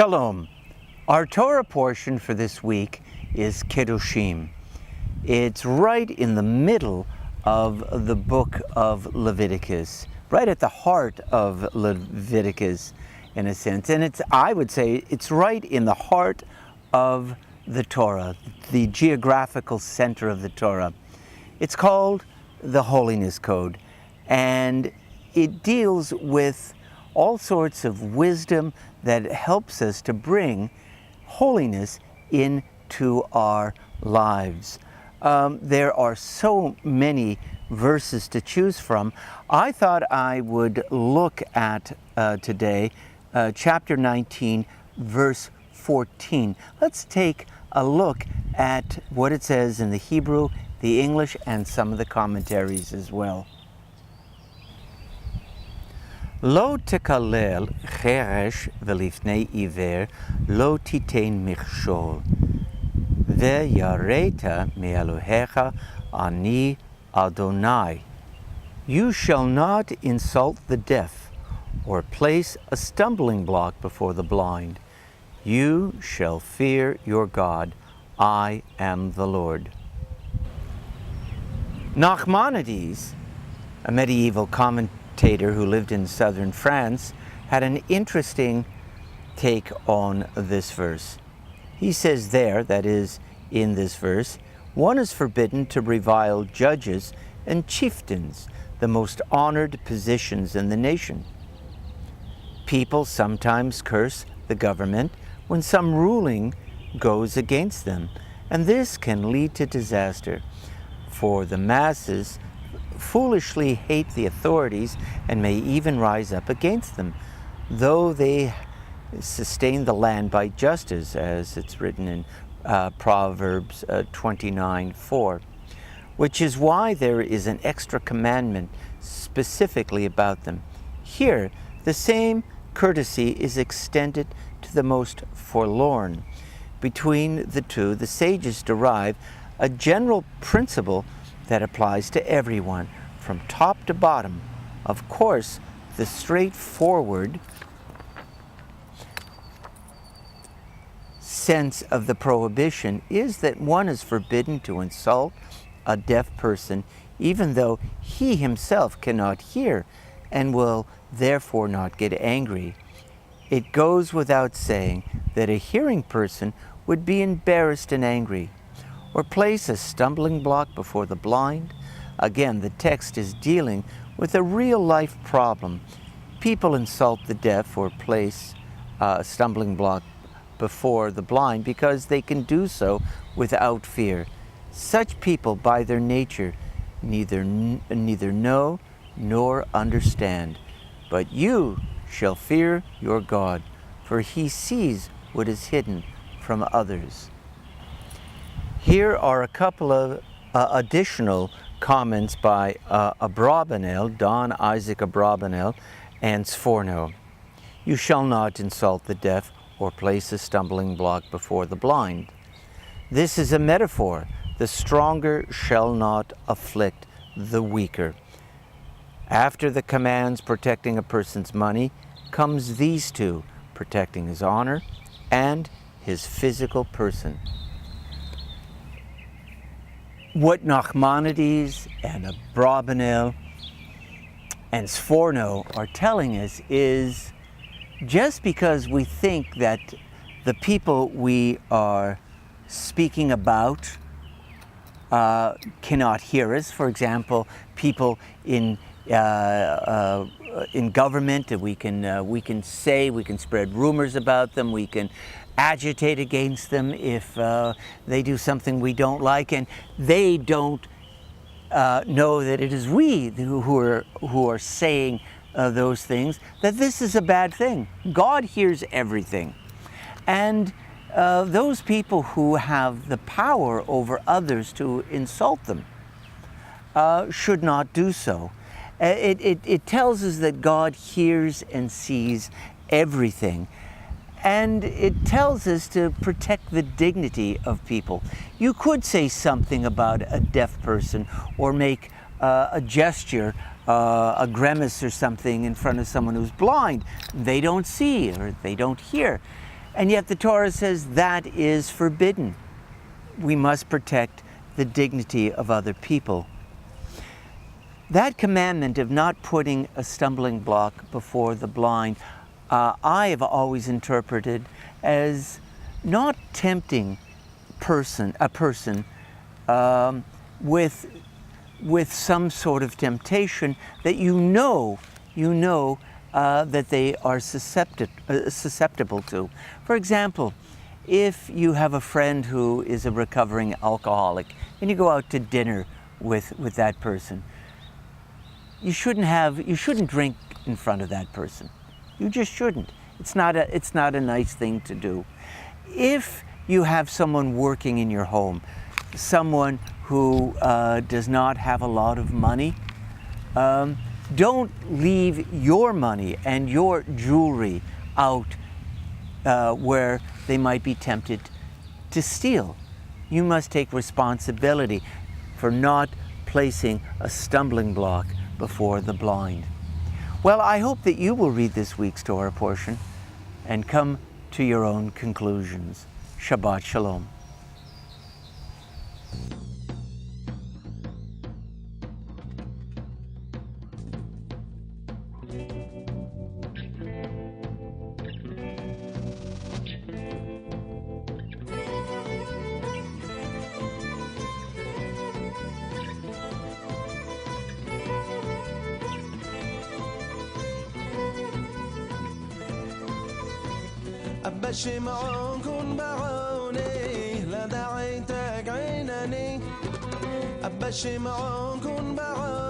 Shalom. Our Torah portion for this week is Kedoshim. It's right in the middle of the book of Leviticus, right at the heart of Leviticus in a sense. And I would say it's right in the heart of the Torah, the geographical center of the Torah. It's called the Holiness Code, and it deals with all sorts of wisdom that helps us to bring holiness into our lives. There are so many verses to choose from. I thought I would look at today chapter 19, verse 14. Let's take a look at what it says in the Hebrew, the English, and some of the commentaries as well. Lo tekalel cheresh velifnei iver lo titen michshol ve'yareta me'elohecha ani Adonai. You shall not insult the deaf or place a stumbling block before the blind. You shall fear your God. I am the Lord. Nachmanides, a medieval commentator who lived in southern France, had an interesting take on this verse. He says there, that is, in this verse, one is forbidden to revile judges and chieftains, the most honored positions in the nation. People sometimes curse the government when some ruling goes against them, and this can lead to disaster, for the masses foolishly hate the authorities and may even rise up against them, though they sustain the land by justice, as it's written in Proverbs 29:4, which is why there is an extra commandment specifically about them. Here, the same courtesy is extended to the most forlorn. Between the two, the sages derive a general principle that applies to everyone, from top to bottom. Of course, the straightforward sense of the prohibition is that one is forbidden to insult a deaf person, even though he himself cannot hear and will therefore not get angry. It goes without saying that a hearing person would be embarrassed and angry. Or place a stumbling block before the blind. Again, the text is dealing with a real-life problem. People insult the deaf or place a stumbling block before the blind because they can do so without fear. Such people, by their nature, neither know nor understand. But you shall fear your God, for he sees what is hidden from others. Here are a couple of additional comments by Abravanel, Don Isaac Abravanel, and Sforno. You shall not insult the deaf or place a stumbling block before the blind. This is a metaphor. The stronger shall not afflict the weaker. After the commands protecting a person's money comes these two, protecting his honor and his physical person. What Nachmanides and Abravanel and Sforno are telling us is, just because we think that the people we are speaking about cannot hear us, for example, people in government, we can spread rumors about them, we can agitate against them if they do something we don't like, and they don't know that it is we who are saying those things, that this is a bad thing. God hears everything. And those people who have the power over others to insult them should not do so. It tells us that God hears and sees everything. And it tells us to protect the dignity of people. You could say something about a deaf person or make a gesture, a grimace or something in front of someone who's blind. They don't see or they don't hear. And yet the Torah says that is forbidden. We must protect the dignity of other people. That commandment of not putting a stumbling block before the blind, I have always interpreted as not tempting a person with some sort of temptation that you know that they are susceptible to. For example, if you have a friend who is a recovering alcoholic and you go out to dinner with that person, you shouldn't drink in front of that person. You just shouldn't. It's not a nice thing to do. If you have someone working in your home, someone who does not have a lot of money, don't leave your money and your jewelry out where they might be tempted to steal. You must take responsibility for not placing a stumbling block before the blind. Well, I hope that you will read this week's Torah portion and come to your own conclusions. Shabbat Shalom. أبا شمعون كن بعوني لا دعيتك عينني أبا شمعون كن بعوني